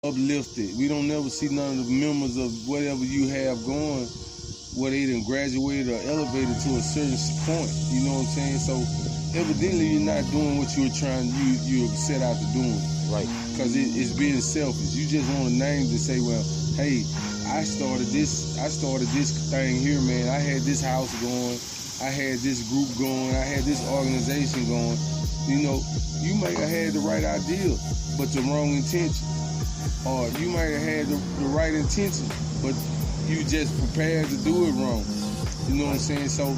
uplifted. We don't never see none of the members of whatever you have going where they done graduated or elevated to a certain point. You know what I'm saying? So evidently you're not doing what you were you set out to doing. Right. Because it's being selfish. You just want a name to say, well, hey, I started this thing here, man. I had this house going. I had this group going. I had this organization going. You know, you might have had the right idea, but the wrong intention. Or you might have had the right intention, but you just prepared to do it wrong. You know what I'm saying? So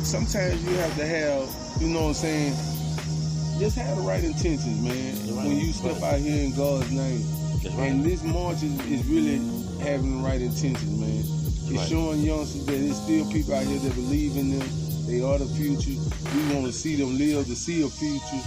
sometimes you have to have, you know what I'm saying, just have the right intentions, man. Right. When you step out here in God's name. Right. And this march is really having the right intentions, man. It's showing youngsters that there's still people out here that believe in them. They are the future. We want to see them live to see a future.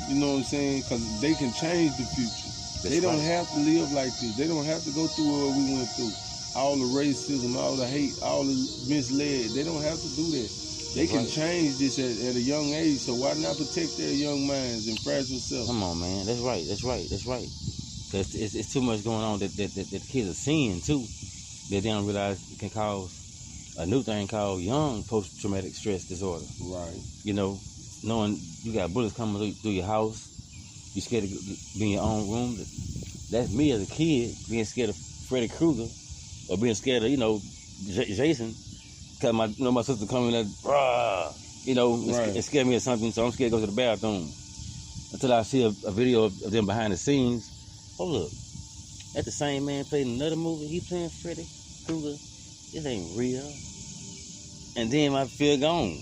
You know what I'm saying? Because they can change the future. They don't have to live like this. They don't have to go through what we went through. All the racism, all the hate, all the misled. They don't have to do that. They can change this at a young age. So why not protect their young minds and fragile self? Come on, man. That's right. Because it's too much going on that the kids are seeing, too, that they don't realize it can cause a new thing called young post-traumatic stress disorder. Right. You know, knowing you got bullets coming through your house, you scared to be in your own room. That's me as a kid being scared of Freddy Krueger or being scared of, Jason. Cause my sister coming and it scared me or something. So I'm scared to go to the bathroom until I see a video of them behind the scenes. Oh look, that's the same man played another movie. He playing Freddy Krueger. This ain't real. And then my fear gone.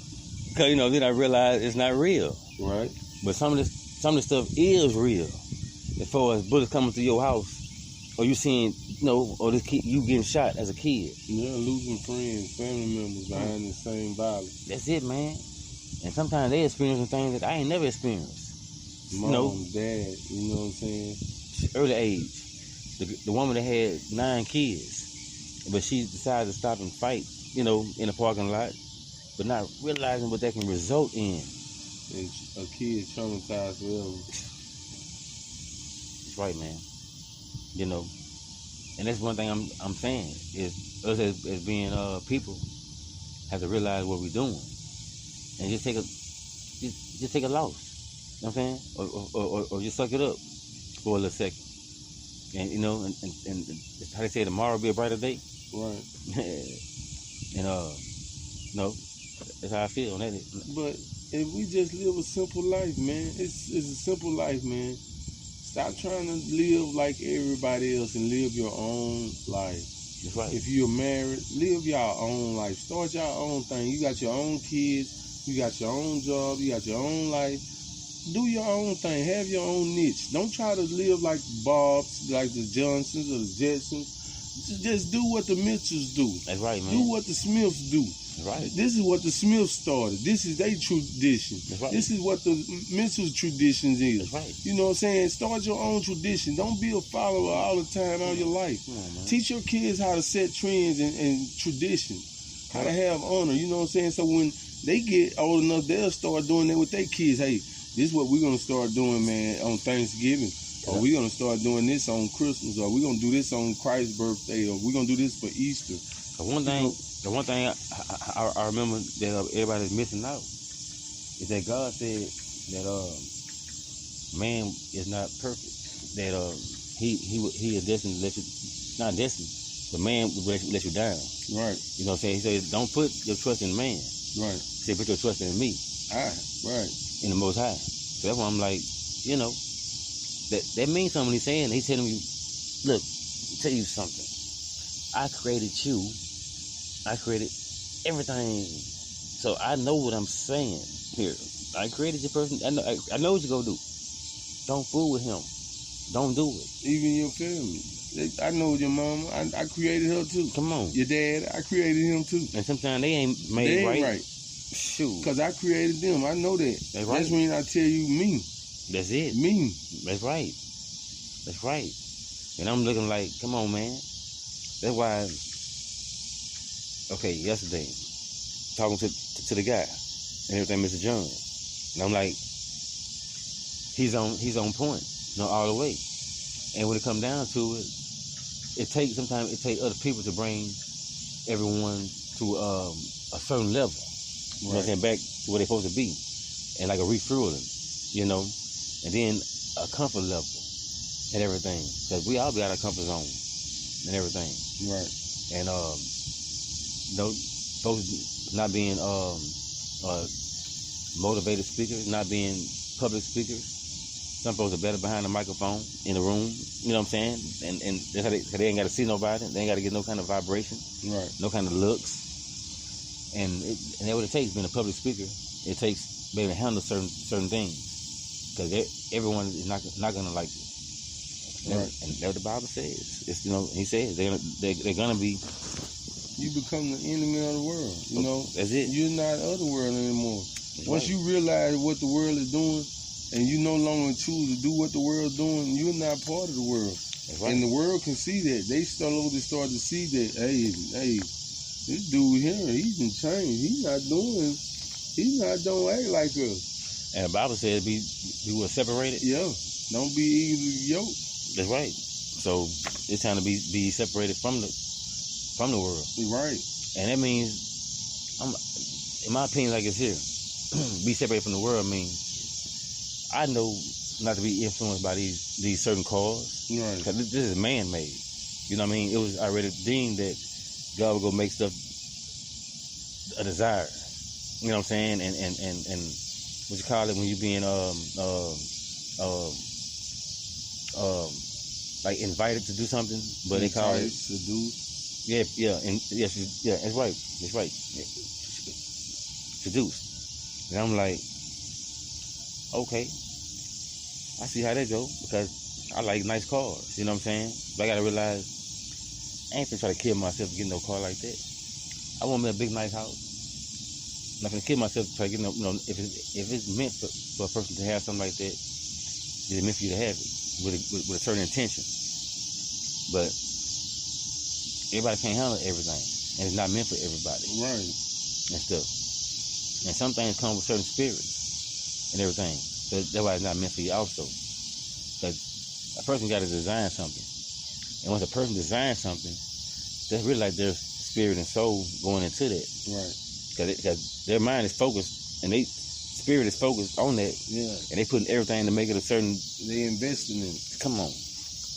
Cause then I realize it's not real. Right. But some of this stuff is real. As far as bullets coming through your house, or you seeing, or this kid, you getting shot as a kid. Yeah, losing friends, family members behind the same violence. That's it, man. And sometimes they experiencing things that I ain't never experienced. Mom, dad, you know what I'm saying? Early age. The woman that had 9 kids, but she decided to stop and fight, in the parking lot, but not realizing what that can result in. And a kid traumatized forever. That's right, man. And that's one thing I'm saying is us as being people have to realize what we're doing and just take a loss. You know what I'm saying? Or just suck it up for a little second. And and how they say tomorrow will be a brighter day. Right. And that's how I feel on that. But if we just live a simple life, man, it's a simple life, man. Stop trying to live like everybody else and live your own life. That's right. If you're married, live your own life. Start your own thing. You got your own kids. You got your own job. You got your own life. Do your own thing. Have your own niche. Don't try to live like Bob's, like the Johnsons or the Jetsons. Just do what the Mitchells do. That's right, man. Do what the Smiths do. That's right. This is what the Smiths started. This is their tradition. That's right. This is what the Mitchell's traditions is. That's right. You know what I'm saying? Start your own tradition. Don't be a follower all the time all your life. Teach your kids how to set trends and tradition. How to have honor. You know what I'm saying? So when they get old enough, they'll start doing that with their kids. Hey, this is what we're going to start doing, man, on Thanksgiving. Or we're going to start doing this on Christmas. Or we're going to do this on Christ's birthday. Or we're going to do this for Easter. The one thing I remember that everybody's missing out is that God said that man is not perfect. That he is destined to let you, not destined, but man will let you down. Right. You know what I'm saying? He said, don't put your trust in man. Right. He said, put your trust in me. Right. In the Most High. So that's why I'm like, that means something he's saying. He's telling me, look, tell you something. I created you. I created everything. So I know what I'm saying here. I created your person. I know what you're going to do. Don't fool with him. Don't do it. Even your family. I know your mama. I created her too. Come on. Your dad, I created him too. And sometimes they ain't made right. Shoot. Because I created them. I know that. That's right. That's when I tell you me. That's it. Me. That's right. That's right. And I'm looking like, come on, man. That's why, yesterday, talking to the guy and everything, Mr. John. And I'm like, he's on point, all the way. And when it comes down to it, sometimes it takes other people to bring everyone to a certain level. You know what I'm saying? Back to where they're supposed to be. And like a refueling, and then a comfort level and everything. Because we all be out of comfort zone and everything. Right. And, folks not being motivated speakers, not being public speakers. Some folks are better behind the microphone in the room, you know what I'm saying? And that's how they ain't got to see nobody. They ain't got to get no kind of vibration, right? No kind of looks. And that's what it takes, being a public speaker. It takes being able to handle certain things. Because everyone is not going to like it. Right. And that's what the Bible says. It's, he says they're going to be. You become the enemy of the world, you know? That's it. You're not of the world anymore. That's Once right. you realize what the world is doing, and you no longer choose to do what the world's doing, you're not part of the world. Right. And the world can see that. They slowly start to see that, hey, this dude here, he's been changed. He's not don't act like us. And the Bible says we were separated. Yeah. Don't be easily yoked. That's right. So it's time to be separated from the world. Right. And that means, in my opinion, like it's here, be separated from the world means I know not to be influenced by these certain cause. Right. Because this is man-made. You know what I mean? It was already deemed that God would go make stuff a desire. You know what I'm saying? And what you call it when you being like invited to do something, but they call it seduce. Yeah, that's right. That's right. Yeah. Seduced. And I'm like, okay, I see how that go, because I like nice cars, you know what I'm saying? But I gotta realize, I ain't finna try to kill myself to get no car like that. I want me a big nice house. I'm not finna kill myself to try to get no, if it's meant for a person to have something like that, it's meant for you to have it with a certain intention. But everybody can't handle everything, and it's not meant for everybody. Right. And stuff. And some things come with certain spirits and everything. So that's why it's not meant for you also. Because a person got to design something. And once a person designs something, that's really like their spirit and soul going into that. Right. Because their mind is focused, and their spirit is focused on that. Yeah. And they putting everything to make it a certain... They investing in it. Come on.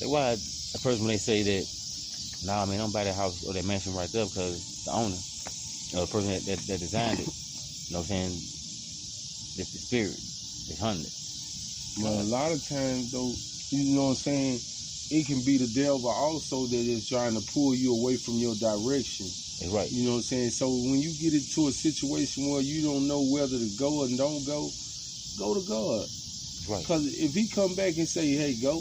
That's why a person, when they say that, nah, man, don't buy that house or that mansion right there, because the owner, the person that designed it, you know what I'm saying, it's the spirit. It's hunted. Well, a lot of times, though, you know what I'm saying, it can be the devil also that is trying to pull you away from your direction. That's right. You know what I'm saying? So when you get into a situation where you don't know whether to go or don't go to God. That's right. Because if he come back and say, hey, go,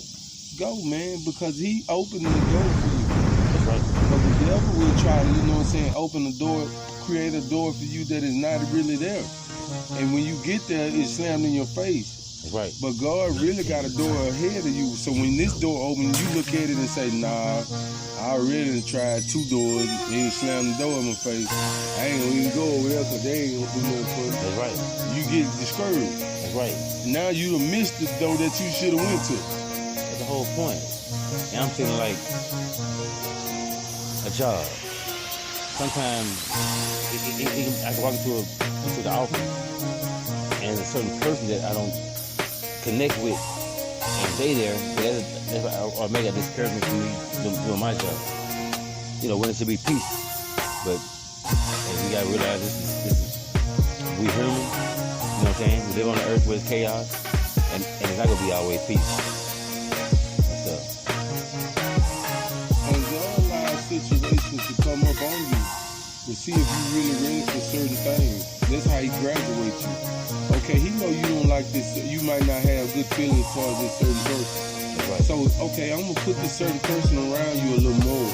man, because he opened the door for you. That's right. But the devil will try to, you know what I'm saying, open the door, create a door for you that is not really there. And when you get there, it's slammed in your face. That's right. But God really got a door ahead of you. So when this door opens, you look at it and say, nah, I already tried 2 doors and he slammed the door in my face. I ain't gonna even go over there because they ain't gonna do nothing for me. That's right. You get discouraged. That's right. Now you done missed the door that you should have went to. That's the whole point. And I'm feeling like a job. Sometimes I can walk into the office and a certain person that I don't connect with and they there, or make a discouragement for me doing my job. You know, when it should be peace. But we gotta realize this is we human, you know what I'm saying? We live on the earth where it's chaos, and it's not gonna be always peace and stuff. And God allows situations to come up on you to see if you really ready for certain things. That's how he graduates you. Okay, he know you don't like this. You might not have good feelings towards this certain person. Right. So, okay, I'm gonna put this certain person around you a little more,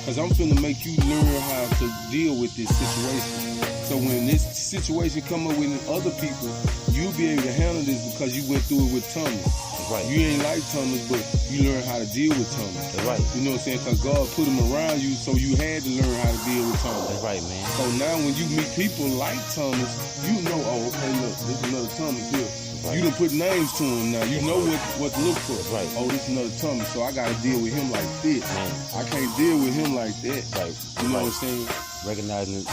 cause I'm finna make you learn how to deal with this situation. So when this situation come up with other people, you'll be able to handle this because you went through it with Thomas. Right. You ain't like Thomas, but you learn how to deal with Thomas. That's right. You know what I'm saying? Because God put him around you, so you had to learn how to deal with Thomas. That's right, man. So now when you meet people like Thomas, you know, oh, okay, look, there's another Thomas here. That's Right. You done put names to them now. You know what to look for. Right. Oh, this is another Tommy, so I gotta deal with him like this. Man. I can't deal with him like that. Right. You know what I'm saying? Recognizing the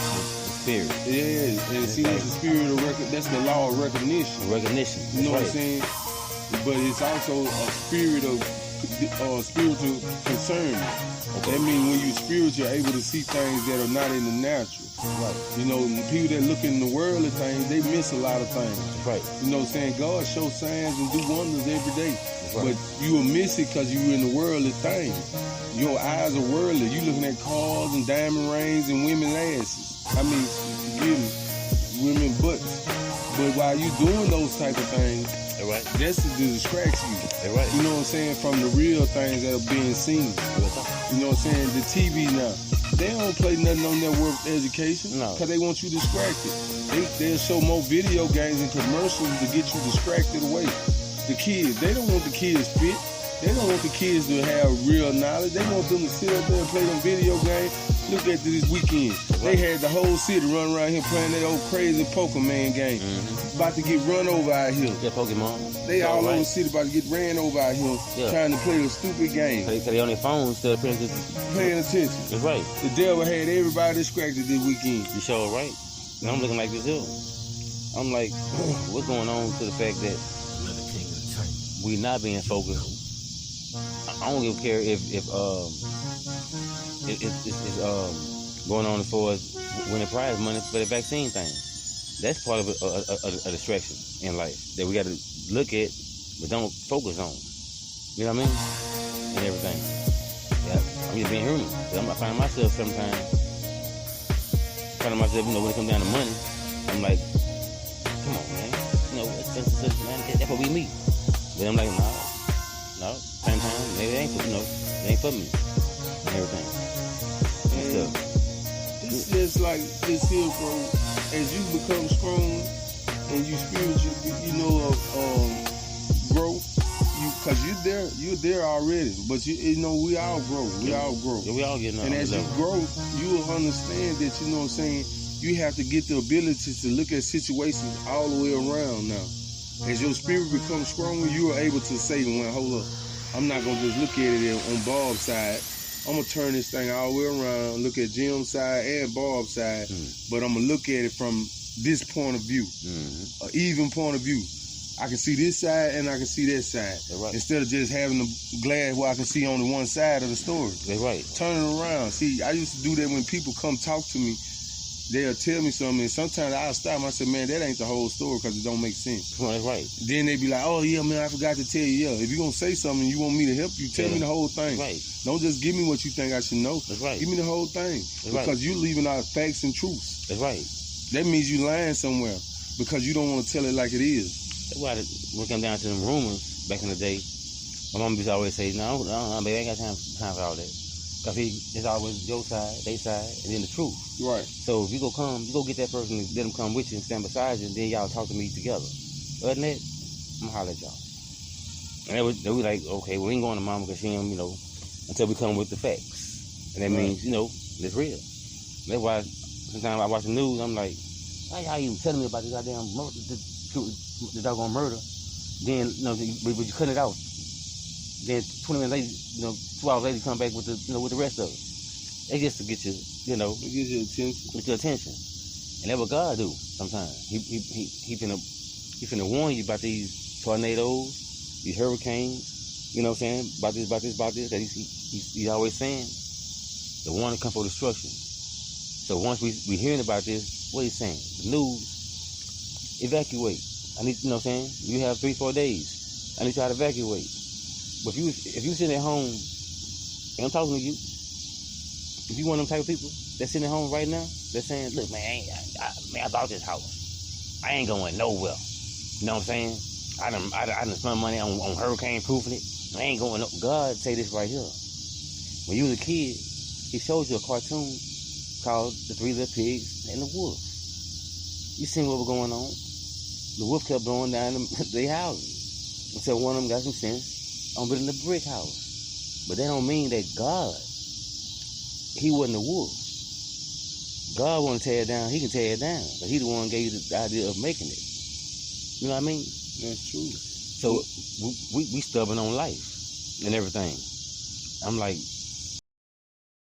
spirit. Yeah, and see, that's the spirit of that's the law of recognition. Recognition. You know right. what I'm saying? But it's also a spirit of spiritual concern. Okay. That means when you're spiritual, you're able to see things that are not in the natural. Right. You know, people that look in the world of things, they miss a lot of things. Right. You know what I'm saying? God shows signs and do wonders every day. Right. But you will miss it because you're in the world of things. Your eyes are worldly. You looking at cars and diamond rings and women's asses. I mean, forgive me, women butts. But while you doing those type of things, right. that's to distract you. Right. You know what I'm saying? From the real things that are being seen. You know what I'm saying? The TV now, they don't play nothing on their work education because they want you distracted. They'll show more video games and commercials to get you distracted away. The kids, they don't want the kids fit. They don't want the kids to have real knowledge. They want them to sit up there and play them video games. Look at this weekend. They had the whole city run around here playing that old crazy Pokemon game. About to get run over out here. Yeah, Pokemon. They all over the city about to get ran over out here trying to play a stupid game. Cause they on their phones instead of paying attention. That's right. The devil had everybody distracted this weekend. You sure right. And I'm looking like this too. I'm like, what's going on to the fact that we not being focused? I don't even care if it's going on as far as winning prize money for the vaccine thing. That's part of a distraction in life that we got to look at, but don't focus on. You know what I mean? And everything. Yeah, I'm just being human. I find myself sometimes, you know, when it comes down to money, I'm like, come on, man. You know, man, that's what we meet. But I'm like, no. Same time, maybe it ain't for, it ain't for me. And everything. And stuff. It's just like this here, bro. As you become strong and you spiritual, grow, cause you're there already. But we all grow. We all grow. Yeah, we all getting And as you grow, you will understand that, you know what I'm saying, you have to get the ability to look at situations all the way around now. As your spirit becomes stronger, you are able to say, well, hold up, I'm not going to just look at it on Bob's side. I'm going to turn this thing all the way around, look at Jim's side and Bob's side, but I'm going to look at it from this point of view, an even point of view. I can see this side and I can see that side. Right. Instead of just having the glass where I can see only one side of the story. That's right. Turn it around. See, I used to do that when people come talk to me. They'll tell me something, and sometimes I'll stop. I say, man, that ain't the whole story because it don't make sense. That's right. Then they be like, oh, yeah, man, I forgot to tell you. Yeah, if you're going to say something and you want me to help you, tell me the whole thing. Right. Don't just give me what you think I should know. That's right. Give me the whole thing. Because you're leaving out facts and truths. That's right. That means you lying somewhere because you don't want to tell it like it is. That's why when it comes down to them rumors back in the day, my mom used to always say, no, baby, I ain't got time for all that. Because it's always your side, their side, and then the truth. Right. So if you go get that person and let them come with you and stand beside you, and then y'all talk to me together. Other than that, I'm going to holler at y'all. And they were like, okay, we ain't going to mama because she ain't, until we come with the facts. And that means, it's real. That's why sometimes I watch the news, I'm like, why y'all even telling me about this goddamn murder, the doggone murder? Then, but you cut it out. Then 20 minutes later, 2 hours later, you come back with the rest of it. It's just to get you, to get your attention. Get your attention. And that's what God do sometimes. He finna warn you about these tornadoes, these hurricanes, you know what I'm saying? About this, that he's always saying. The warning come for destruction. So once we hearing about this, what he's saying? The news, evacuate. I need, you know what I'm saying? You have 3-4 days. I need y'all to evacuate. But if you sitting at home, and I'm talking to you, if you one of them type of people that's sitting at home right now, they're saying, look, man, I bought this house. I ain't going nowhere. You know what I'm saying? I done spent money on hurricane proofing it. I ain't going no. God say this right here. When you was a kid, he showed you a cartoon called The Three Little Pigs and the Wolf. You seen what was going on? The wolf kept blowing down their houses until one of them got some sense on building a brick house. But that don't mean that God, he wasn't a wolf. God want to tear it down, he can tear it down. But he the one gave you the idea of making it. You know what I mean? That's true. So we stubborn on life and everything. I'm like,